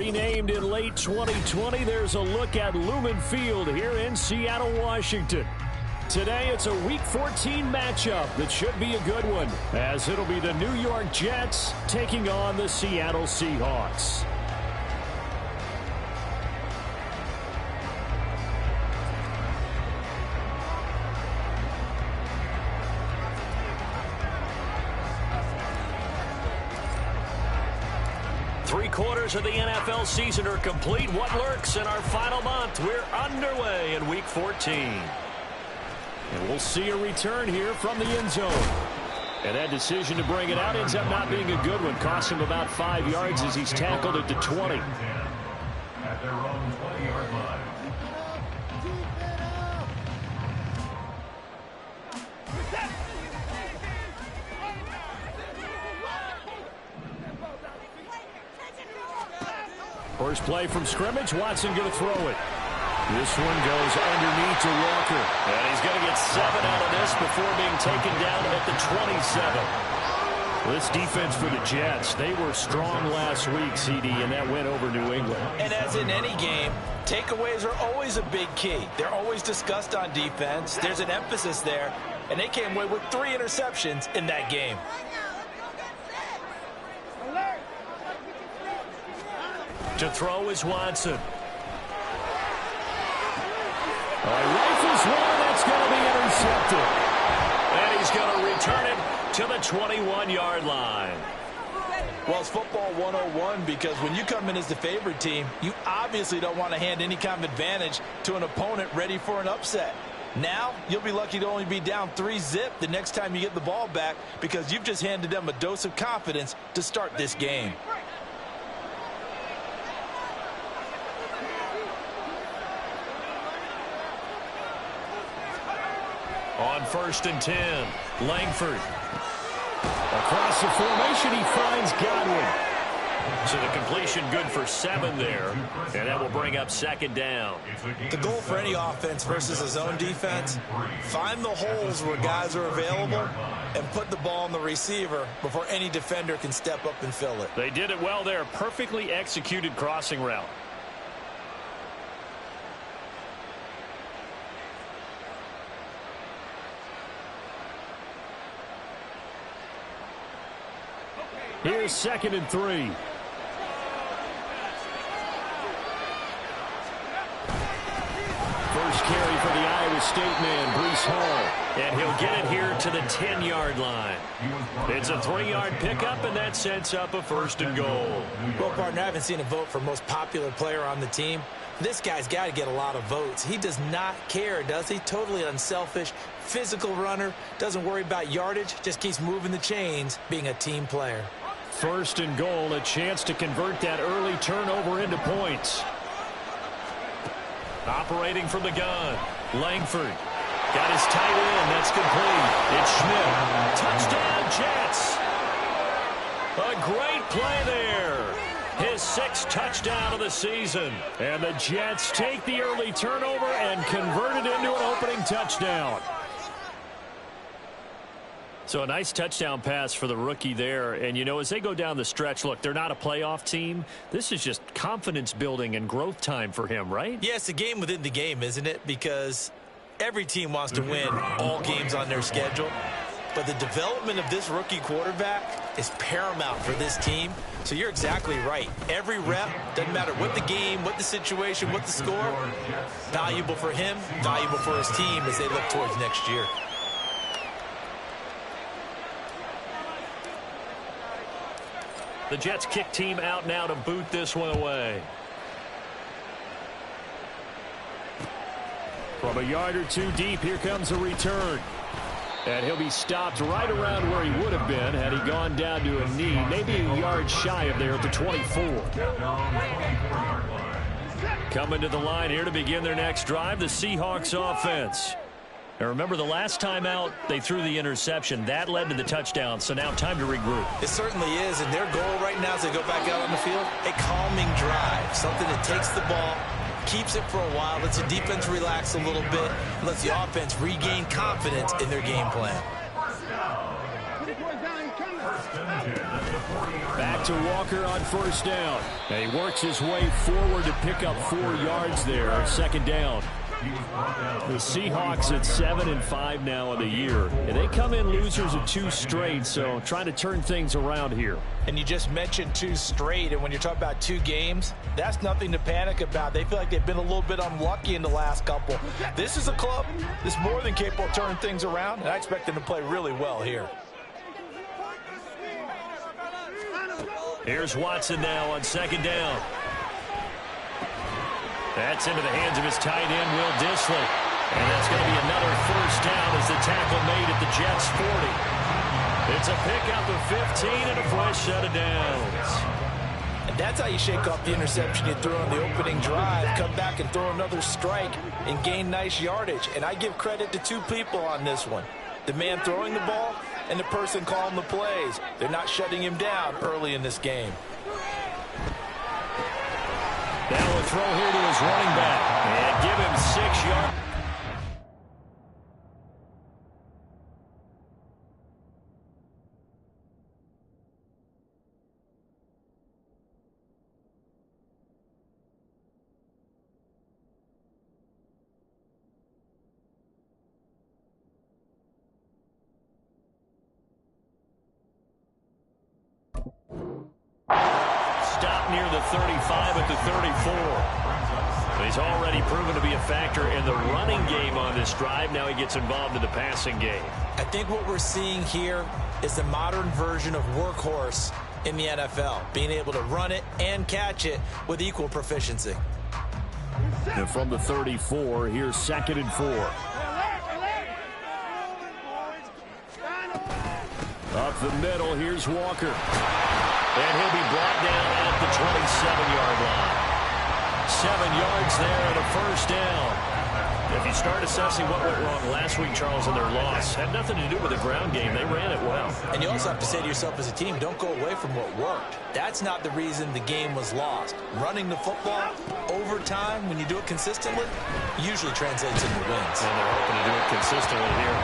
Renamed in late 2020, there's a look at Lumen Field here in Seattle, Washington. Today, it's a Week 14 matchup that should be a good one, as it'll be the New York Jets taking on the Seattle Seahawks. Three-quarters of the NFL season are complete. What lurks in our final month? We're underway in Week 14. And we'll see a return here from the end zone. And that decision to bring it out ends up not being a good one. Cost him about 5 yards as he's tackled it to 20. At their own 20-yard line. First play from scrimmage. Watson going to throw it. This one goes underneath to Walker. And he's going to get 7 out of this before being taken down at the 27. This defense for the Jets, they were strong last week, CD, and that went over New England. And as in any game, takeaways are always a big key. They're always discussed on defense. There's an emphasis there, and they came away with 3 interceptions in that game. To throw is Watson. Rifles one, that's going to be intercepted. And he's going to return it to the 21-yard line. Well, it's football 101 because when you come in as the favorite team, you obviously don't want to hand any kind of advantage to an opponent ready for an upset. Now, you'll be lucky to only be down 3-zip the next time you get the ball back because you've just handed them a dose of confidence to start this game. On 1st and 10, Langford. Across the formation, he finds Godwin. So the completion good for 7 there, and that will bring up 2nd down. The goal for any offense versus a zone defense, find the holes where guys are available and put the ball on the receiver before any defender can step up and fill it. They did it well there. Perfectly executed crossing route. Here's 2nd and 3. First carry for the Iowa State man, Breece Hall. And he'll get it here to the 10-yard line. It's a 3-yard pickup, and that sets up a 1st and goal. Well, partner, I haven't seen a vote for most popular player on the team. This guy's got to get a lot of votes. He does not care, does he? Totally unselfish, physical runner, doesn't worry about yardage, just keeps moving the chains, being a team player. 1st and goal, a chance to convert that early turnover into points. Operating from the gun, Langford. Got his tight end, that's complete. It's Schmidt. Touchdown, Jets. A great play there. His 6th touchdown of the season. And the Jets take the early turnover and convert it into an opening touchdown. So a nice touchdown pass for the rookie there. And, you know, as they go down the stretch, look, they're not a playoff team. This is just confidence building and growth time for him, right? Yeah, it's a game within the game, isn't it? Because every team wants to win all games on their schedule. But the development of this rookie quarterback is paramount for this team. So you're exactly right. Every rep, doesn't matter what the game, what the situation, what the score, valuable for him, valuable for his team as they look towards next year. The Jets kick team out now to boot this one away. From a yard or 2 deep, here comes a return. And he'll be stopped right around where he would have been had he gone down to a knee, maybe a yard shy of there at the 24. Coming to the line here to begin their next drive, the Seahawks offense. And remember, the last time out, they threw the interception. That led to the touchdown, so now time to regroup. It certainly is, and their goal right now as they go back out on the field, a calming drive, something that takes the ball, keeps it for a while, lets the defense relax a little bit, and lets the offense regain confidence in their game plan. Back to Walker on first down. And he works his way forward to pick up 4 yards there on second down. The Seahawks at 7-5 now in the year. And they come in losers of 2 straight, so trying to turn things around here. And you just mentioned 2 straight, and when you're talking about 2 games, that's nothing to panic about. They feel like they've been a little bit unlucky in the last couple. This is a club that's more than capable of turning things around, and I expect them to play really well here. Here's Watson now on second down. That's into the hands of his tight end, Will Dissly. And that's going to be another first down as the tackle made at the Jets' 40. It's a pickup of 15 and a fresh set of downs. And that's how you shake off the interception you threw on the opening drive, come back and throw another strike and gain nice yardage. And I give credit to 2 people on this one. The man throwing the ball and the person calling the plays. They're not shutting him down early in this game. Now a throw here to his running back. And give him 6 yards. Stop near the 35 at the 34. He's already proven to be a factor in the running game on this drive. Now he gets involved in the passing game. I think what we're seeing here is the modern version of workhorse in the NFL, being able to run it and catch it with equal proficiency. And from the 34, here's 2nd and 4. Up the middle, here's Walker. And he'll be brought down at the 27-yard line. 7 yards there and a first down. If you start assessing what went wrong last week, Charles, in their loss, had nothing to do with the ground game. They ran it well. And you also have to say to yourself as a team, don't go away from what worked. That's not the reason the game was lost. Running the football over time, when you do it consistently, usually translates into wins. And they're hoping to do it consistently here.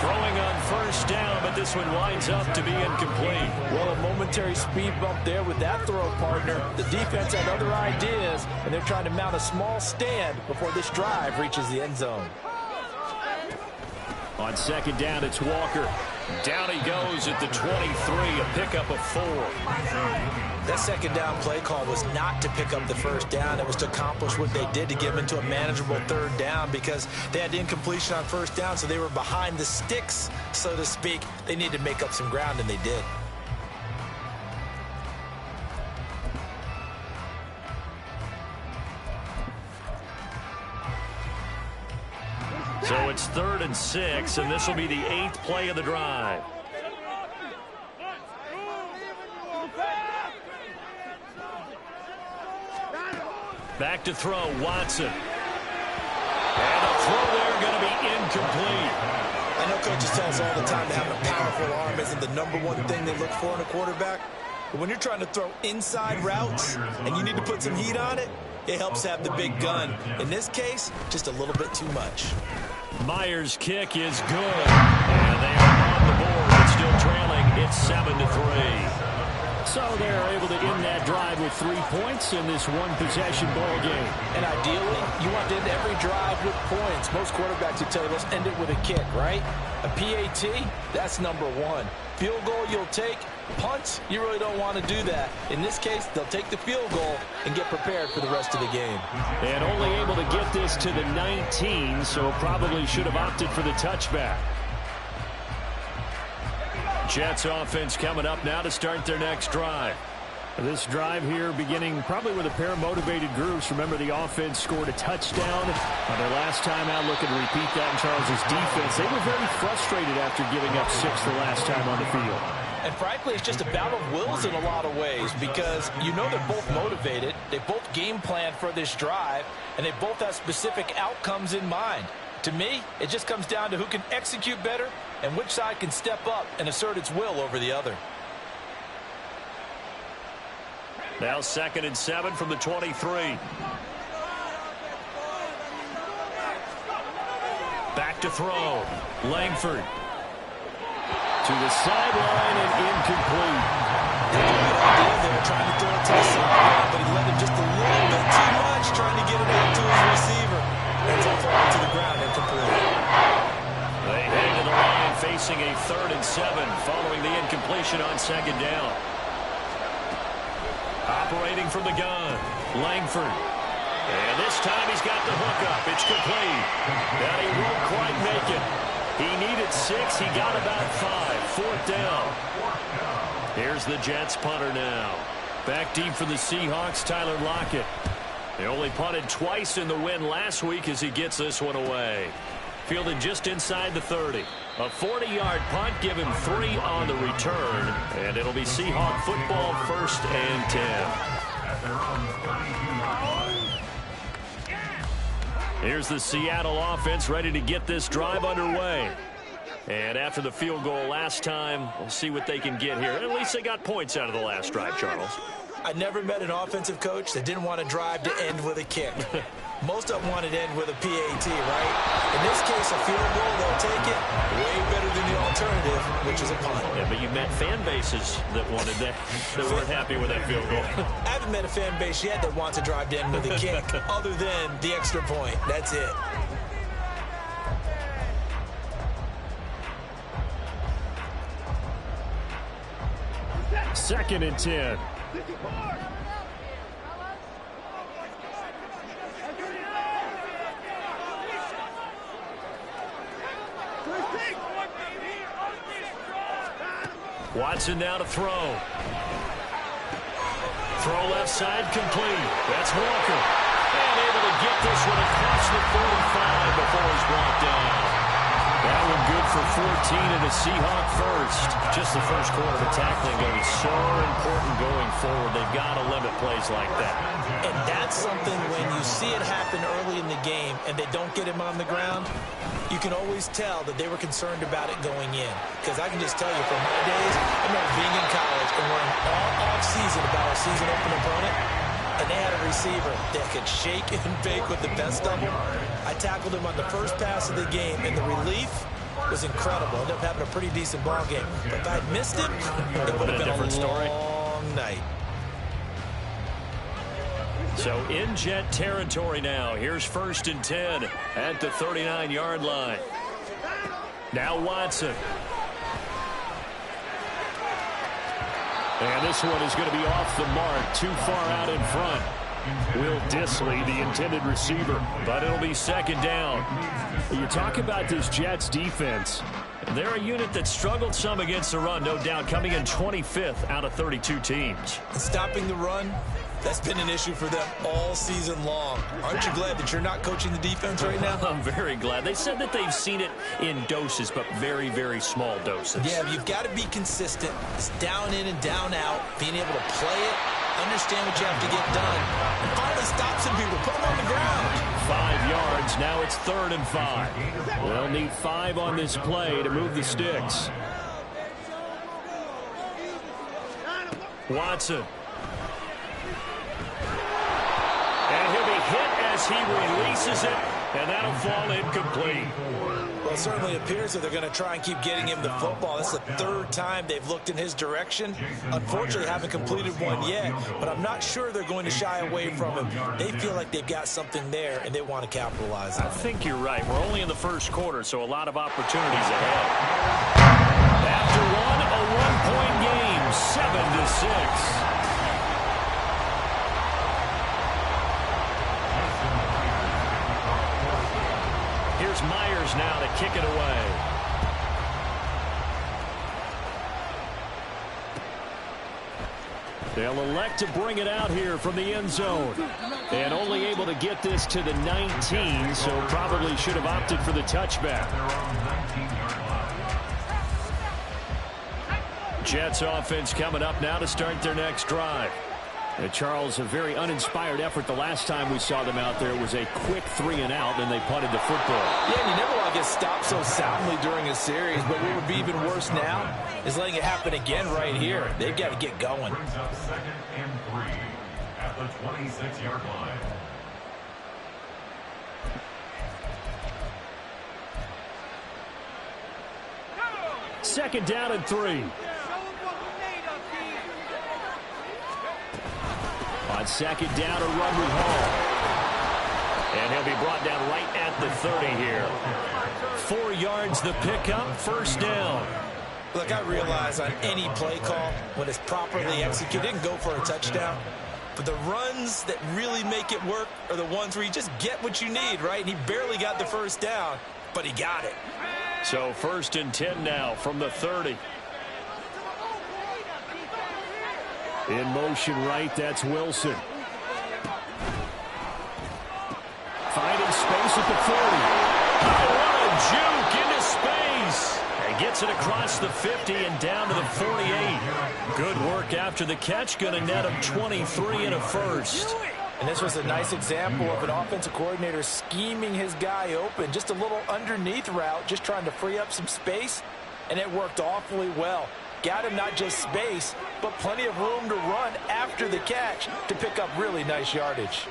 Throwing on first down, but this one winds up to be incomplete. Well, a momentary speed bump there with that throw partner. The defense had other ideas, and they're trying to mount a small stand before this drive reaches the end zone. On second down, it's Walker. Down he goes at the 23, a pickup of 4. That second down play call was not to pick up the first down. It was to accomplish what they did to get them into a manageable third down because they had incompletion on first down, so they were behind the sticks, so to speak. They needed to make up some ground, and they did. So it's 3rd and 6, and this will be the 8th play of the drive. Back to throw, Watson. And the throw there going to be incomplete. I know coaches tell us all the time that having a powerful arm isn't the #1 thing they look for in a quarterback. But when you're trying to throw inside routes and you need to put some heat on it, it helps have the big gun. In this case, just a little bit too much. Myers' kick is good. And they are on the board, but still trailing. It's 7-3. So they're able to end that drive with 3 points in this one-possession ball game. And ideally, you want to end every drive with points. Most quarterbacks would tell you, let's end it with a kick, right? A PAT, that's #1. Field goal you'll take. Punts, you really don't want to do that. In this case, they'll take the field goal and get prepared for the rest of the game. And only able to get this to the 19, so probably should have opted for the touchback. Jets offense coming up now to start their next drive. This drive here beginning probably with a pair of motivated groups. Remember, the offense scored a touchdown on their last time out. Looking to repeat that in Charles's defense. They were very frustrated after giving up 6 the last time on the field. And frankly, it's just a battle of wills in a lot of ways because you know they're both motivated. They both game planned for this drive, and they both have specific outcomes in mind. To me, it just comes down to who can execute better and which side can step up and assert its will over the other. Now 2nd and 7 from the 23. Back to throw. Langford. To the sideline and incomplete. They were trying to throw it to the sideline, but he let him just a little bit too much, trying to get it out to his receiver. Ends up falling to the ground incomplete. They head to the line facing a 3rd and 7 following the incompletion on 2nd down. Operating from the gun, Langford. And this time he's got the hook up. It's complete. Now he won't quite make it. He needed 6. He got about 5. 4th down. Here's the Jets punter now. Back deep for the Seahawks, Tyler Lockett. They only punted twice in the win last week as he gets this one away. Fielded just inside the 30. A 40-yard punt, give him 3 on the return. And it'll be Seahawk football, 1st and 10. Here's the Seattle offense ready to get this drive underway. And after the field goal last time, we'll see what they can get here. At least they got points out of the last drive, Charles. I never met an offensive coach that didn't want to drive to end with a kick. Most of them wanted to end with a PAT, right? In this case, a field goal, they'll take it. Way better than the alternative, which is a punt. Yeah, but you met fan bases that wanted that weren't happy with that field goal. I haven't met a fan base yet that wants to drive to end with a kick, other than the extra point. That's it. Second and 10. Watson now to throw. Throw left side complete. That's Walker. And able to get this one across the 45 before he's brought down. That one good for 14 and a Seahawk first. Just the first quarter of tackling going to be so important going forward. They've got to limit plays like that. And that's something when you see it happen early in the game and they don't get him on the ground, you can always tell that they were concerned about it going in. Because I can just tell you from my days, I remember being in college and learning all off-season about our season open opponent. And they had a receiver that could shake and bake with the best of them. I tackled him on the first pass of the game, and the relief was incredible. Ended up having a pretty decent ball game. But if I'd missed him, it would have been a long night. So in Jet territory now. Here's 1st and 10 at the 39-yard line. Now Watson. And this one is going to be off the mark, too far out in front. Will Dissly, the intended receiver, but it'll be 2nd down. You talk about this Jets defense. They're a unit that struggled some against the run, no doubt, coming in 25th out of 32 teams. And stopping the run, that's been an issue for them all season long. Aren't you glad that you're not coaching the defense right now? I'm very glad. They said that they've seen it in doses, but very, very small doses. Yeah, you've got to be consistent. It's down in and down out, being able to play it, understand what you have to get done, and finally stop some people, put them on the ground. 5 yards. Now it's 3rd and 5. They'll need 5 on this play to move the sticks. Watson. And he'll be hit as he releases it, and that'll fall incomplete. Well, it certainly appears that they're going to try and keep getting him the football. This is the 3rd time they've looked in his direction. Unfortunately, haven't completed one yet, but I'm not sure they're going to shy away from him. They feel like they've got something there, and they want to capitalize on it. I think you're right. We're only in the first quarter, so a lot of opportunities ahead. After one, a one-point game, 7-6. Here's Myers now to kick it away. They'll elect to bring it out here from the end zone. And only able to get this to the 19, so probably should have opted for the touchback. Jets offense coming up now to start their next drive. Charles, a very uninspired effort the last time we saw them out there. It was a quick 3 and out, and they punted the football. Yeah, and you never want to get stopped so soundly during a series, but what would be even worse now is letting it happen again right here. They've got to get going. 2nd and 3 at the 26-yard line. Second down and 3. On second down, a run with Hall. And he'll be brought down right at the 30 here. 4 yards the pickup, first down. Look, I realize on any play call, when it's properly executed, it can go for a touchdown. But the runs that really make it work are the ones where you just get what you need, right? And he barely got the first down, but he got it. So 1st and 10 now from the 30. In motion right, that's Wilson. Finding space at the 40. Oh, what a juke into space. And gets it across the 50 and down to the 48. Good work after the catch. Going to net him 23 and a first. And this was a nice example of an offensive coordinator scheming his guy open. Just a little underneath route, just trying to free up some space. And it worked awfully well. Got him not just space, but plenty of room to run after the catch to pick up really nice yardage.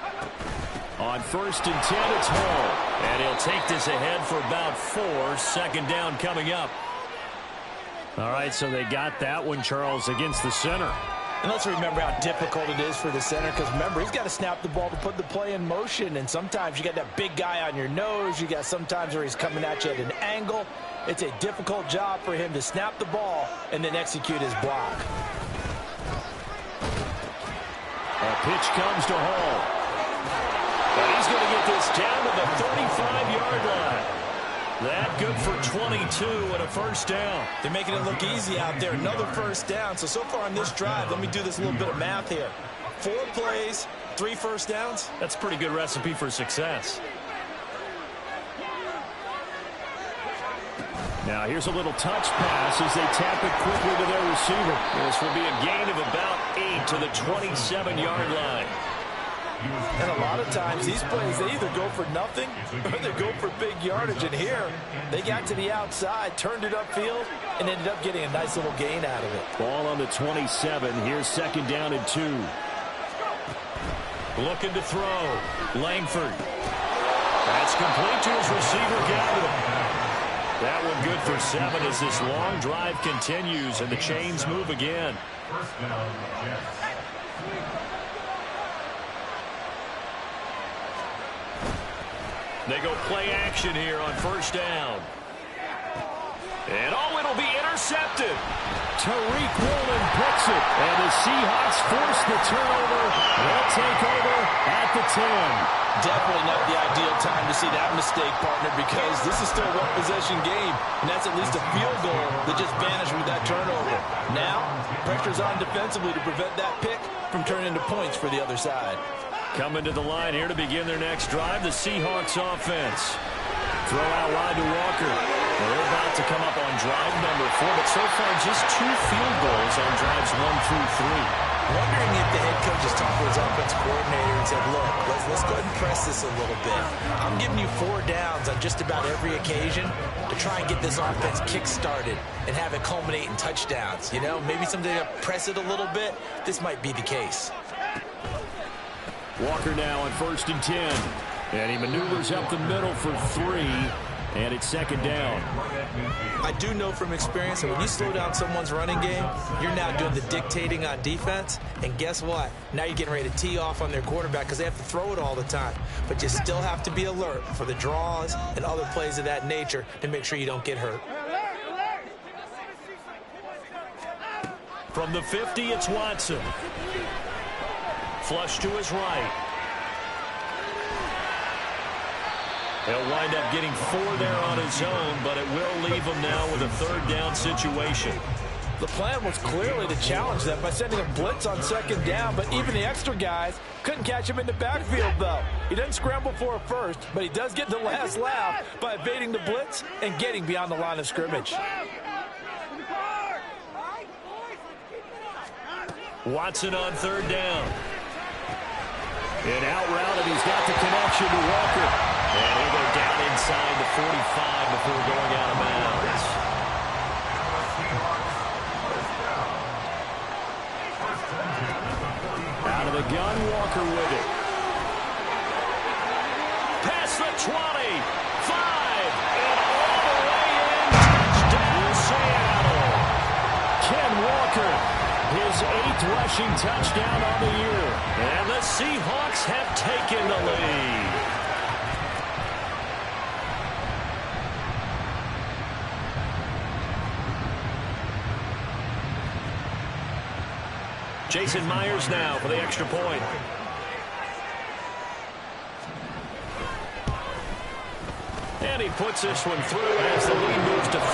On 1st and 10, it's Hall. And he'll take this ahead for about 4. Second down coming up. All right, so they got that one, Charles, against the center. And let's remember how difficult it is for the center, because remember, he's got to snap the ball to put the play in motion, and sometimes you got that big guy on your nose. You got sometimes where he's coming at you at an angle. It's a difficult job for him to snap the ball and then execute his block. A pitch comes to Hall. And he's going to get this down to the 35-yard line. That good for 22 and a first down. They're making it look easy out there. Another first down. So far on this drive, let me do this little bit of math here. 4 plays, 3 first downs. That's a pretty good recipe for success. Now here's a little touch pass as they tap it quickly to their receiver. This will be a gain of about 8 to the 27-yard line. And a lot of times these plays, they either go for nothing or they go for big yardage. And here, they got to the outside, turned it upfield, and ended up getting a nice little gain out of it. Ball on the 27. Here's second down and 2. Looking to throw. Langford. That's complete to his receiver, Gavin. That one good for 7 as this long drive continues and the chains move again. They go play action here on first down. And it'll be intercepted. Tariq Woolen picks it. And the Seahawks force the turnover. They'll take over at the 10. Definitely not the ideal time to see that mistake, partner, because this is still a one-possession game, and that's at least a field goal that just vanished with that turnover. Now, pressure's on defensively to prevent that pick from turning into points for the other side. Coming to the line here to begin their next drive, the Seahawks offense. Throw out wide to Walker. They're about to come up on drive number 4, but so far just 2 field goals on drives 1 through 3. Wondering if the head coach has talked to his offensive coordinator and said, look, let's go ahead and press this a little bit. I'm giving you 4 downs on just about every occasion to try and get this offense kick-started and have it culminate in touchdowns. You know, maybe someday to press it a little bit. This might be the case. Walker now on 1st and 10. And he maneuvers up the middle for 3. And it's second down. I do know from experience that when you slow down someone's running game, you're now doing the dictating on defense. And guess what? Now you're getting ready to tee off on their quarterback because they have to throw it all the time. But you still have to be alert for the draws and other plays of that nature to make sure you don't get hurt. From the 50, it's Watson. Flush to his right. He'll wind up getting 4 there on his own, but it will leave him now with a 3rd down situation. The plan was clearly to challenge them by sending a blitz on 2nd down, but even the extra guys couldn't catch him in the backfield, though. He doesn't scramble for a first, but he does get the last laugh by evading the blitz and getting beyond the line of scrimmage. Watson on 3rd down. And out route, and he's got the connection to Walker. And he'll go down inside the 45 before going out of bounds. Out of the gun, Walker with it. Past the 20, 5, and all the way in. Touchdown, Seattle. Ken Walker, his 8th rushing touchdown on the year. And the Seahawks have taken the lead. Jason Myers now for the extra point. And he puts this one through as the lead moves to 13-7.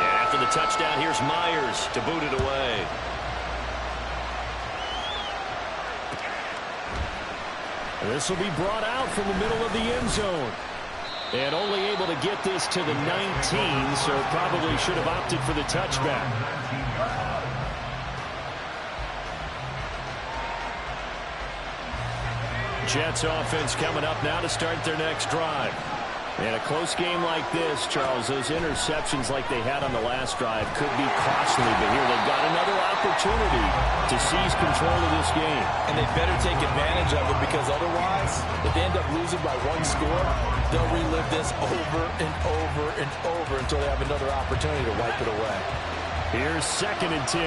After the touchdown, here's Myers to boot it away. This will be brought out from the middle of the end zone. And only able to get this to the 19, so probably should have opted for the touchback. Jets offense coming up now to start their next drive. And a close game like this, Charles, those interceptions like they had on the last drive could be costly. But here they've got another opportunity to seize control of this game. And they better take advantage of it, because otherwise, if they end up losing by one score, they'll relive this over and over and over until they have another opportunity to wipe it away. Here's 2nd and 10.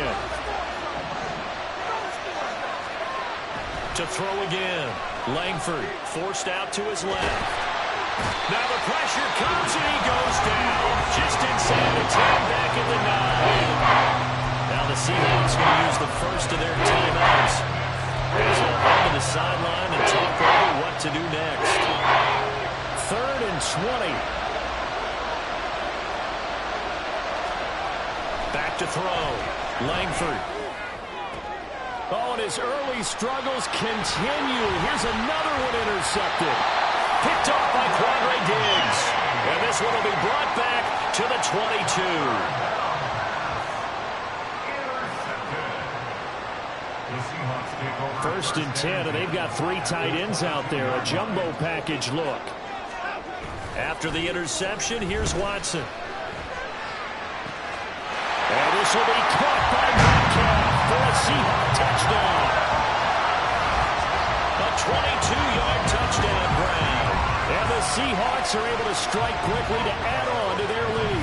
To throw again. Langford forced out to his left. Now the pressure comes and he goes down. Just inside the 10, back at the 9. Now the Seahawks going to use the first of their timeouts as they'll head to the sideline and talk over what to do next. 3rd and 20. Back to throw. Langford. Oh, and his early struggles continue. Here's another one intercepted. Picked off by Quandre Diggs. And this one will be brought back to the 22. First and 10, and they've got 3 tight ends out there. A jumbo package look. After the interception, here's Watson. And this will be caught by Metcalf for a Seahawk touchdown. A 22-yard touchdown grab. And the Seahawks are able to strike quickly to add on to their lead.